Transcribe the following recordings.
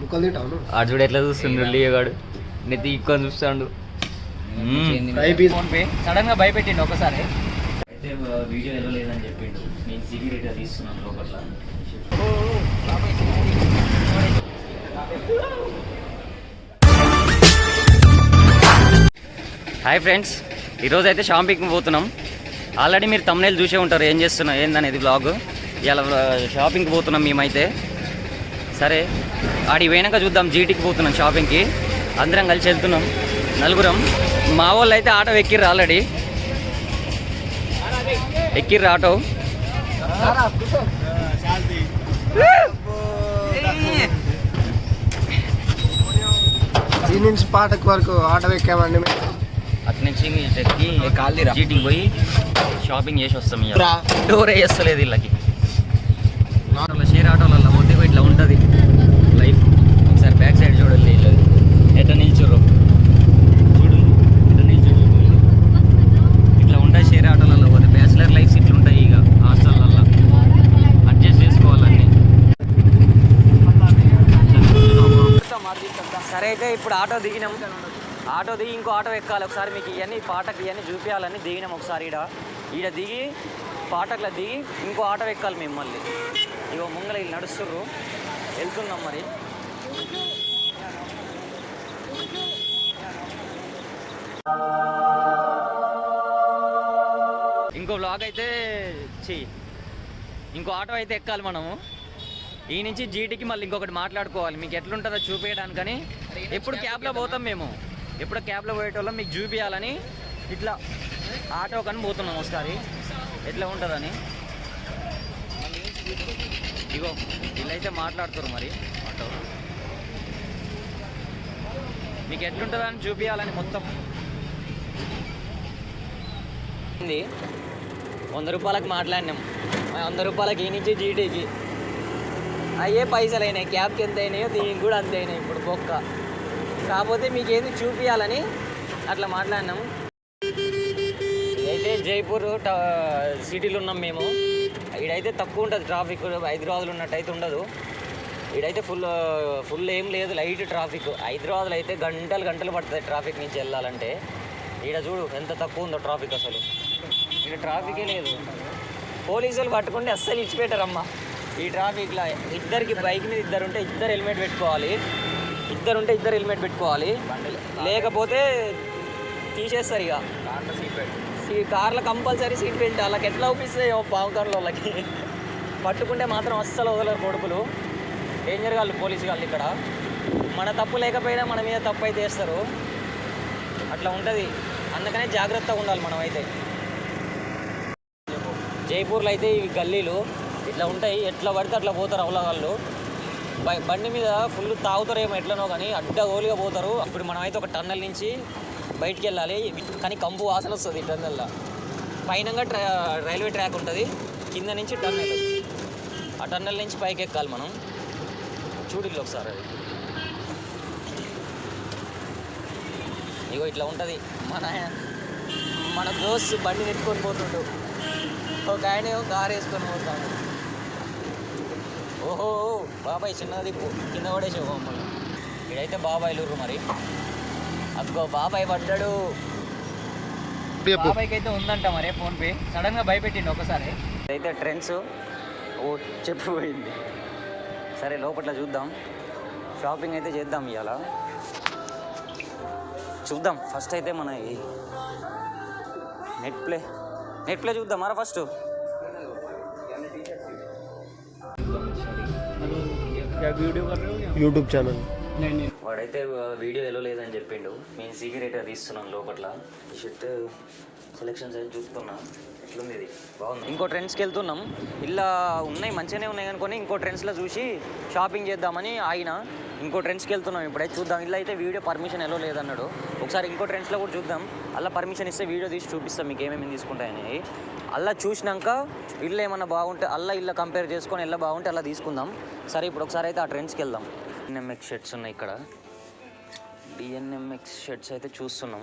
ఆడు చూడు ఎట్లా చూస్తుండు లియోగాడు నెత్తి ఎక్కువ చూస్తాడు. సడన్ గా భయపెట్టిండు ఒకసారి. అయితే వీడియో ఎలా లేదని చెప్పిండు. నేను సీక్రెట్గా తీస్తున్నాను లోపల. హాయ్ ఫ్రెండ్స్, ఈరోజు అయితే షాపింగ్కి పోతున్నాం. ఆల్రెడీ మీరు తమ్నేల్ చూసే ఉంటారు ఏం చేస్తున్నాం ఏందనేది బ్లాగ్. ఇలా షాపింగ్కి పోతున్నాం మేమైతే. సరే ఆడికి పోయినాక చూద్దాం. జీటీకి పోతున్నాం షాపింగ్కి, అందరం కలిసి వెళ్తున్నాం నలుగురం. మా వాళ్ళు అయితే ఆటో ఎక్కిర్రు, ఆల్రెడీ ఎక్కిర్రు ఆటో. ఈ నుంచి పాటకు వరకు ఆటో ఎక్కామండి. అటు నుంచి ఎక్కి జీటీకి పోయి షాపింగ్ చేసి వస్తాం. డోరే చేస్తలేదు వీళ్ళకి. ఆటోలో షేర్ ఆటోలలో పోతే ఇట్లా ఉంటుంది లైఫ్. ఒకసారి బ్యాక్ సైడ్ చూడండి, ఎట్లా నిల్చుర్రు చూడు, ఎట్లా నిల్చుర్రు. ఇట్లా ఉంటాయి షేర్ ఆటోలలో పోతే. బ్యాచిలర్ లైఫ్స్ ఇట్లా ఉంటాయి. ఇక హాస్టల్లో అడ్జస్ట్ చేసుకోవాలన్నీ. సరే అయితే ఇప్పుడు ఆటో దిగినాం. ఆటో దిగి ఇంకో ఆటో ఎక్కాలి. ఒకసారి మీకు ఇవన్నీ పాటకు ఇవన్నీ చూపించాలని దిగినాం. ఒకసారి ఈడ దిగి పాటకులో దిగి ఇంకో ఆటో ఎక్కాలి మేము మళ్ళీ. ఇగో ముంగల వీళ్ళు నడుస్తుర్రు, వెళ్తున్నాం మరి. ఇంకో బ్లాగ్ అయితే ఇంకో ఆటో అయితే ఎక్కాలి మనము. ఈ నుంచి జీటీకి మళ్ళీ ఇంకొకటి మాట్లాడుకోవాలి. మీకు ఎట్లుంటుందో చూపించడానికని. ఎప్పుడు క్యాబ్లో పోతాం మేము, ఎప్పుడు క్యాబ్లో పోయేటోళ్ళం మీకు చూపించాలని ఇట్లా ఆటో కానీ పోతున్నాం ఒకసారి ఎట్లా ఉంటుందని. ఇగో వీళ్ళైతే మాట్లాడుతారు మరి ఆటో. మీకు ఎట్లుంటుందని చూపించాలని మొత్తం. 100 రూపాయలకు మాట్లాడినాం. 100 రూపాయలకి ఈ నుంచి జీటీకి అయ్యే పైసలు అయినాయి. క్యాబ్కి ఎంత అయినాయో దీనికి కూడా అంతే అయినాయి ఇప్పుడు బొక్క. కాకపోతే మీకు ఏది చూపించాలని అట్లా మాట్లాడినాం. ఇదైతే జైపూర్ సిటీలో ఉన్నాం మేము. ఈడైతే తక్కువ ఉంటుంది ట్రాఫిక్, హైదరాబాద్లో ఉన్నట్టు అయితే ఉండదు. ఈడైతే ఫుల్ ఏం లేదు, లైట్ ట్రాఫిక్. హైదరాబాద్లో అయితే గంటలు పడుతుంది ట్రాఫిక్ నుంచి వెళ్ళాలంటే. ఈడ చూడు ఎంత తక్కువ ఉందో ట్రాఫిక్. అసలు ఈడ ట్రాఫికే లేదు. పోలీసులు పట్టుకుంటే అస్సలు ఇచ్చిపెట్టారమ్మా ఈ ట్రాఫిక్లో. ఇద్దరికి బైక్ మీద ఇద్దరు ఉంటే ఇద్దరు హెల్మెట్ పెట్టుకోవాలి, ఇద్దరు హెల్మెట్ పెట్టుకోవాలి, లేకపోతే తీసేస్తారు. ఇక కార్లో కంపల్సరీ సీట్ బెల్ట్. వాళ్ళకి ఎట్లా ఒప్పిస్తాయి పావుకారులో వాళ్ళకి. పట్టుకుంటే మాత్రం అస్సలు వదలరు కొడుకులు. డేంజర్ వాళ్ళు పోలీసు వాళ్ళు ఇక్కడ. మన తప్పు లేకపోయినా మన మీద తప్పు అయితే వేస్తారు. అట్లా ఉంటుంది. అందుకనే జాగ్రత్తగా ఉండాలి మనం అయితే. జైపూర్లో అయితే ఇవి గల్లీలు ఇట్లా ఉంటాయి. ఎట్లా పడితే అట్లా పోతారు అవలగాళ్ళు. బండి మీద ఫుల్ తాగుతారేమో ఎట్లనో కానీ అడ్డగోలుగా పోతారు. ఇప్పుడు మనం అయితే ఒక టన్నెల్ నుంచి బయటికి వెళ్ళాలి. కానీ కంపు వాసన వస్తుంది ఈ టన్నెల్లో. పైనంగా రైల్వే ట్రాక్ ఉంటుంది, కింద నుంచి టన్నెల్. ఆ టన్నెల్ నుంచి పైకి ఎక్కాలి మనం. చూడిల్లు ఒకసారి అది. ఇగో ఇట్లా ఉంటుంది. మన దోస్తు బండి నెట్టుకొని పోతుండు, ఒక ఆయన కారు వేసుకొని పోతాడు. ఓహో బాబాయ్ చిన్నది కింద పడేసావు మమ్మల్ని. ఇక్కడైతే బాబాయ్ లూరు మరి. అదిగో బాబాయ్ పడ్డాడు. బాబాయ్కి అయితే ఉందంట మరి ఫోన్పే. సడన్గా భయపెట్టిండు ఒకసారి. అయితే ట్రెండ్స్ చెప్పిపోయింది. సరే లోపల చూద్దాం, షాపింగ్ అయితే చేద్దాం ఇవాళ. చూద్దాం ఫస్ట్ అయితే మన నెట్ ప్లే చూద్దాం మరా ఫస్ట్. YouTube channel. వాడైతే వీడియో ఎలా లేదని చెప్పిండు. మేము సీక్రెట్గా తీస్తున్నాం లోపల. ఈ షర్ట్ సెలెక్షన్స్ అయితే చూస్తున్నా. ఎట్లుంది ఇది, బాగుంది. ఇంకో ట్రెండ్స్కి వెళ్తున్నాం. ఇలా ఉన్నాయి మంచిగానే ఉన్నాయి అనుకొని ఇంకో ట్రెండ్స్లో చూసి షాపింగ్ చేద్దామని ఆయన ఇంకో ట్రెండ్స్కి వెళ్తున్నాం. ఇప్పుడైతే చూద్దాం. ఇలా అయితే వీడియో పర్మిషన్ ఎలా లేదన్నాడు. ఒకసారి ఇంకో ట్రెండ్స్లో కూడా చూద్దాం. అలా పర్మిషన్ ఇస్తే వీడియో తీసి చూపిస్తాం మీకు ఏమేమి తీసుకుంటాయని. అలా చూసినాక ఇల్లు ఏమన్నా బాగుంటే ఇల్లు కంపేర్ చేసుకొని ఎలా బాగుంటే అలా తీసుకుందాం. సరే ఇప్పుడు ఒకసారి అయితే ఆ ట్రెండ్స్కి వెళ్దాం. డిఎన్ఎంఎక్స్ షర్ట్స్ ఉన్నాయి ఇక్కడ. డిఎన్ఎంఎక్స్ షర్ట్స్ అయితే చూస్తున్నాం,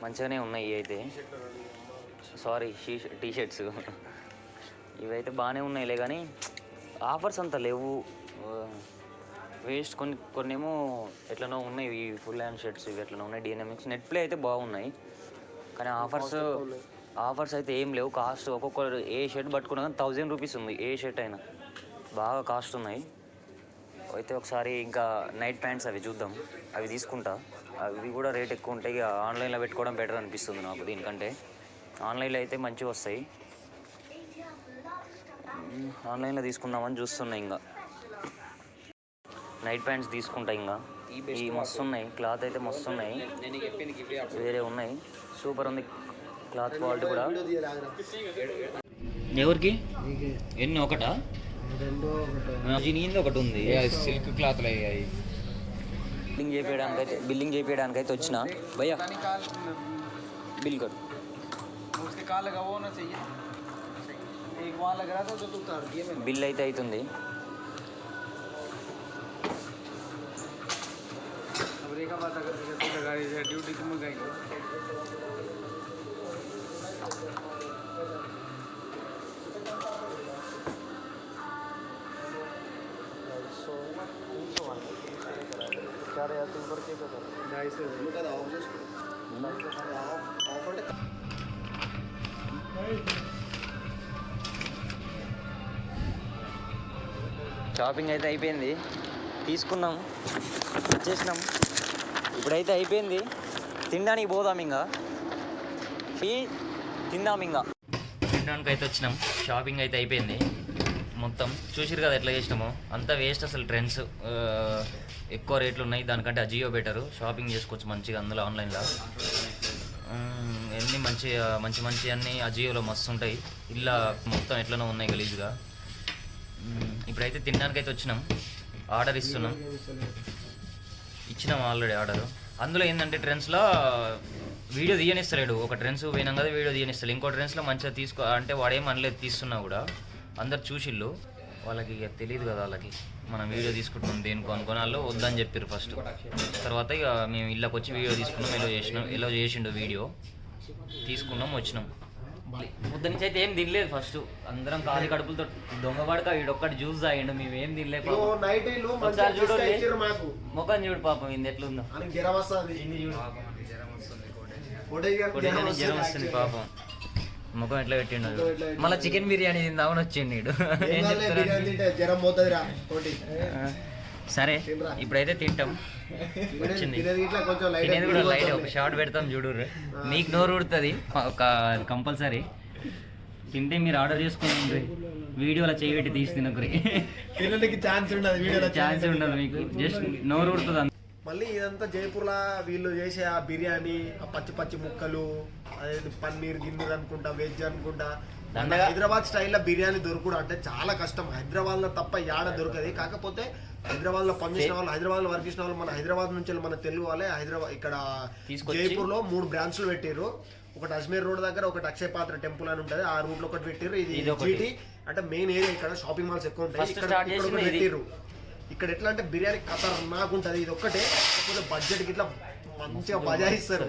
మంచిగానే ఉన్నాయి. ఇవి అయితే సారీ టీ షర్ట్స్ ఇవైతే బాగానే ఉన్నాయిలే, కానీ ఆఫర్స్ అంత లేవు. వేస్ట్ కొన్నేమో ఎట్లనో ఉన్నాయి, ఈ ఫుల్ హ్యాండ్ షర్ట్స్ ఇవి ఎట్లనో ఉన్నాయి. డైనమిక్స్ నెట్ ప్లే అయితే బాగున్నాయి, కానీ ఆఫర్స్ అయితే ఏం లేవు. కాస్ట్ ఒక్కొక్కరు ఏ షర్ట్ పట్టుకున్నా కానీ 1000 రూపీస్ ఉంది ఏ షర్ట్ అయినా, బాగా కాస్ట్ ఉన్నాయి. అయితే ఒకసారి ఇంకా నైట్ ప్యాంట్స్ అవి చూద్దాం, అవి తీసుకుంటా. అవి కూడా రేట్ ఎక్కువ ఉంటాయి, ఇక ఆన్లైన్లో పెట్టుకోవడం బెటర్ అనిపిస్తుంది నాకు దీనికంటే. ఆన్లైన్లో అయితే మంచిగా వస్తాయి, ఆన్లైన్లో తీసుకుందామని చూస్తున్నా. ఇంకా నైట్ ప్యాంట్స్ తీసుకుంటా. ఇంకా ఈ మస్తు ఉన్నాయి, క్లాత్ అయితే మస్తు ఉన్నాయి, వేరే ఉన్నాయి, సూపర్ ఉంది క్లాత్ క్వాలిటీ కూడా. ఎవరికి ఎన్ని ఒకటా? నీంది ఒకటి ఉంది, సిల్క్ క్లాత్లు అయ్యాయి. బిల్లింగ్ చేయించడానికి అయితే వచ్చిన భయ్యా, బిల్ కట్ బిల్ అయితే అవుతుంది. షాపింగ్ అయితే అయిపోయింది, తీసుకున్నాం, వచ్చేసినాం. ఇప్పుడైతే అయిపోయింది, తినడానికి పోదాం. ఇంకా తినడానికి అయితే వచ్చినాం. షాపింగ్ అయితే అయిపోయింది మొత్తం. చూసిరు కదా ఎట్లా చేసినామో, అంతా వేస్ట్ అసలు. ట్రెండ్స్ ఎక్కువ రేట్లు ఉన్నాయి, దానికంటే అజియో బెటరు. షాపింగ్ చేసుకోవచ్చు మంచిగా అందులో, ఆన్లైన్లో అన్నీ మంచి అన్నీ అజియోలో మస్తు ఉంటాయి. ఇలా మొత్తం ఎట్లనో ఉన్నాయి గలీజ్గా. ఇప్పుడైతే తినడానికి అయితే వచ్చినాం, ఆర్డర్ ఇచ్చినాం ఆల్రెడీ ఆర్డరు. అందులో ఏంటంటే ట్రెండ్స్లో వీడియో తీయనిస్తలేడు. ఒక ట్రెండ్స్ పోయినాం కదా, వీడియో తీయనిస్తలేడు. ఇంకో ట్రెండ్స్లో మంచిగా తీసుకో అంటే వాడేం అనలేదు, తీస్తున్నా కూడా అందరు చూసిళ్ళు. వాళ్ళకి ఇక తెలియదు కదా, వాళ్ళకి మనం వీడియో తీసుకుంటున్నాం దేనికి అనుకుని వాళ్ళు వద్దని చెప్పారు ఫస్ట్. తర్వాత ఇక మేము ఇళ్ళకి వచ్చి వీడియో తీసుకున్నాం, ఎలా చేసిండు వీడియో తీసుకున్నాం, వచ్చినాం. ముద్ద నుంచి అయితే ఏం తినలేదు ఫస్ట్. అందరం ఖాళీ కడుపులతో దొంగపడక వీడొక్కటి జ్యూస్ తాగిండు, మేము ఏం తినలేదు. చూడు ముఖం చూడు పాపం, ఇది ఎట్లుందో, జ్వరం వస్తుంది పాపం. ముఖం ఎట్లా పెట్టిండు. మళ్ళీ చికెన్ బిర్యానీ తిందామని వచ్చిండు వీడు. సరే ఇప్పుడైతే తింటాం. వచ్చింది తినేది కూడా లైట్, ఒక షార్ట్ పెడతాం చూడు, మీకు నోరు ఉడుతుంది ఒక కంపల్సరీ. తింటే మీరు ఆర్డర్ చేసుకుని వీడియోలో చేయి పెట్టి తీసి తినకురి, ఛాన్స్ ఉండదు మీకు, జస్ట్ నోరు ఉడుతుంది. మళ్ళీ ఇదంతా జైపూర్లో వీళ్ళు చేసే ఆ బిర్యానీ, ఆ పచ్చి ముక్కలు, అదే పన్నీర్ గిన్నెలు అనుకుంటా, వెజ్ అనుకుంటా. హైదరాబాద్ స్టైల్లో బిర్యానీ దొరుకుడు అంటే చాలా కష్టం. హైదరాబాద్లో తప్ప యాడ దొరకదు. కాకపోతే హైదరాబాద్లో పనిచేసిన వాళ్ళు, హైదరాబాద్లో వర్క్ చేసిన వాళ్ళు, మన హైదరాబాద్ నుంచి మన తెలుగు వాళ్ళే హైదరాబాద్ ఇక్కడ జైపూర్లో 3 బ్రాంచ్లు పెట్టారు. ఒకటి అజ్మీర్ రోడ్ దగ్గర, ఒకటి అక్షయ పాత్ర టెంపుల్ అని ఉంటుంది, ఆ రూట్ లో ఒకటి పెట్టారు. ఇది జీటీ అంటే మెయిన్ ఏరియా, ఇక్కడ షాపింగ్ మాల్స్ ఎక్కువ ఉంటాయి. ఇక్కడ పెట్టారు. ఇక్కడ ఎట్లా అంటే బిర్యానీ ఖతర్నాక్ ఉంటుంది. ఇది ఒక్కటే, కాకపోతే బడ్జెట్ గిట్లా మంచిగా బజాయిస్తారు.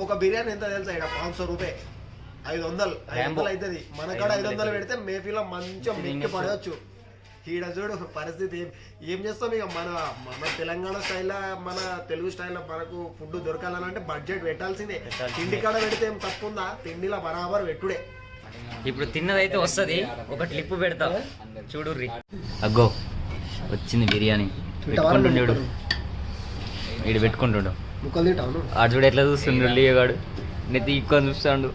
ఒక బిర్యానీ ఎంత తెలుసా, ఇక్కడ 500 రూపాయలు, 500 అవుతుంది. మన కాడ 500 పెడితే మేఫీలో మంచిగా మెక్కి పడవచ్చు. ఈడ చూడు పరిస్థితి. ఏం చేస్తాం ఇక, మన తెలంగాణ స్టైల్లో, మన తెలుగు స్టైల్లో మనకు ఫుడ్ దొరకాలని అంటే బడ్జెట్ పెట్టాల్సిందే. తిండి కాడ పెడితే ఏం తప్పు ఉందా, తిండిలో బరాబర్ పెట్టుడే. ఇప్పుడు తిన్నదైతే వస్తుంది, ఒక క్లిప్ పెడతా చూడుర్రి. అగ్గో వచ్చింది బిర్యానీ, పెట్టుకుంటుండేడు వీడు, పెట్టుకుంటుండు ఆడు చూడు ఎట్లా చూస్తుండు లియోగాడు, నెత్తి ఎక్కువ చూస్తాడు.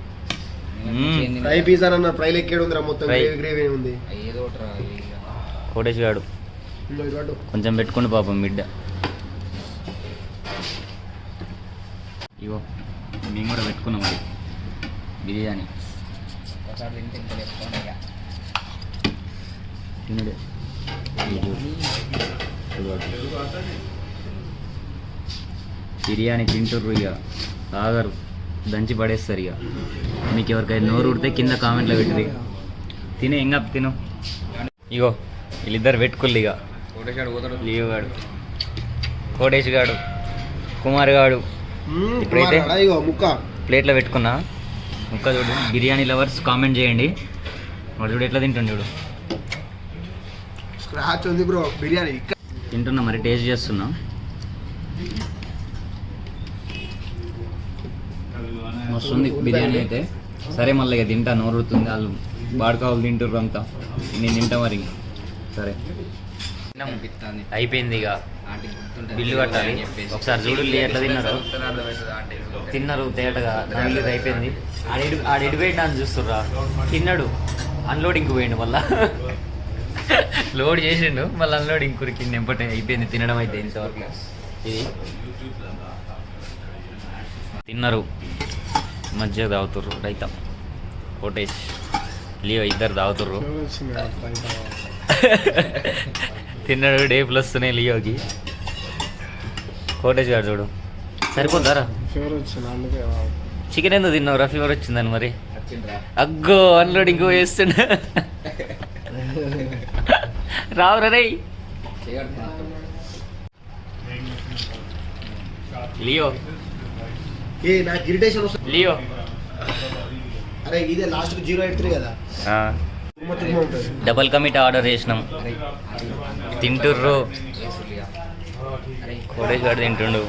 ఫ్రై పీస్ అన్న ఫ్రై లెక్కేడు ఉందిరా, మొత్తం గ్రేవీ ఉంది. కోటేష్ గాడు కొంచెం పెట్టుకోండి పాపం బిడ్డ. ఇగో మేము కూడా పెట్టుకున్నాం అది బిర్యానీ. తినడే బిర్యానీ తింటుర్రు, ఇక తాగరు, దంచి పడేస్తారు. ఇక మీకు ఎవరికైనా నోరు ఉడితే కింద కామెంట్లో పెట్టింది. తినే ఇంకా తిను. ఇగో వీళ్ళిద్దరు పెట్టుకోళ్ళు. ఇక లియో గాడు, కోటేష్ గాడు, కుమార్ గాడు. ఇప్పుడైతే ప్లేట్లో పెట్టుకున్నా. ముక్క చూడు. బిర్యానీ లవర్స్ కామెంట్ చేయండి. వాడు చూడు ఎట్లా తింటుండు చూడు. స్క్రాచ్ ఉంది బ్రో బిర్యానీ. తింటున్నా మరి టేస్ట్ చేస్తున్నా. మస్తుంది బిర్యానీ అయితే. సరే మళ్ళీ ఇక తింటా, నోరుతుంది. వాళ్ళు బాడుకావులు తింటుర్రు అంతా, నేను తింటా మరి. సరే అయిపోయింది, ఇక బిల్లు కట్టాలి. ఒకసారి చూడు ఎట్లా తిన్నారు. తిన్నారు తేటగా, బిల్లు అయిపోయింది. ఆడెడిపోయింది అని చూస్తుర్రా. తిన్నాడు, అన్లోడింగ్ పోయిండు, మళ్ళా లోడ్ చేసిండు, మళ్ళీ అన్లోడింగ్ కురికింది. ఎంపటే అయిపోయింది తినడం అయితే ఇంతవరకు. ఇది తిన్నారు, మధ్య తాగుతుర్రు. రైతా కోటేష్ లియో ఇద్దరు తాగుతుర్రు. తిన్నాడు, డే ప్లస్ వస్తున్నాయి లియోకి. కోటేష్ గారు చూడు సరిపోతారా. చికెన్ ఎందుకు తిన్నావురా? ఫీవర్ వచ్చిందని మరి. అగ్గో అన్లోడింగ్ వేస్తుండ. రావురా రే లియో. నాకు ఇరిటేషన్ వస్తుంది లియో. అరే ఇదే లాస్ట్ 083 కదా. డబల్ కమిట్ ఆర్డర్ చేసినాం, తింటుర్రు. కోటేష్ గారు తింటుండు.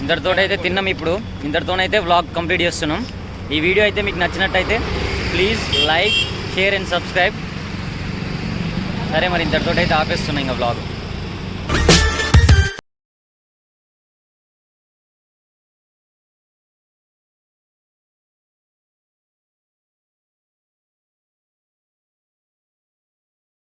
ఇంతటితో అయితే తిన్నాం. ఇప్పుడు ఇంతటితోనైతే వ్లాగ్ కంప్లీట్ చేస్తున్నాం. ఈ వీడియో అయితే మీకు నచ్చినట్టయితే please like, share and subscribe. సరే మరి ఇంతటితో అయితే ఆపేస్తున్నాం ఇంకా వ్లాగ్.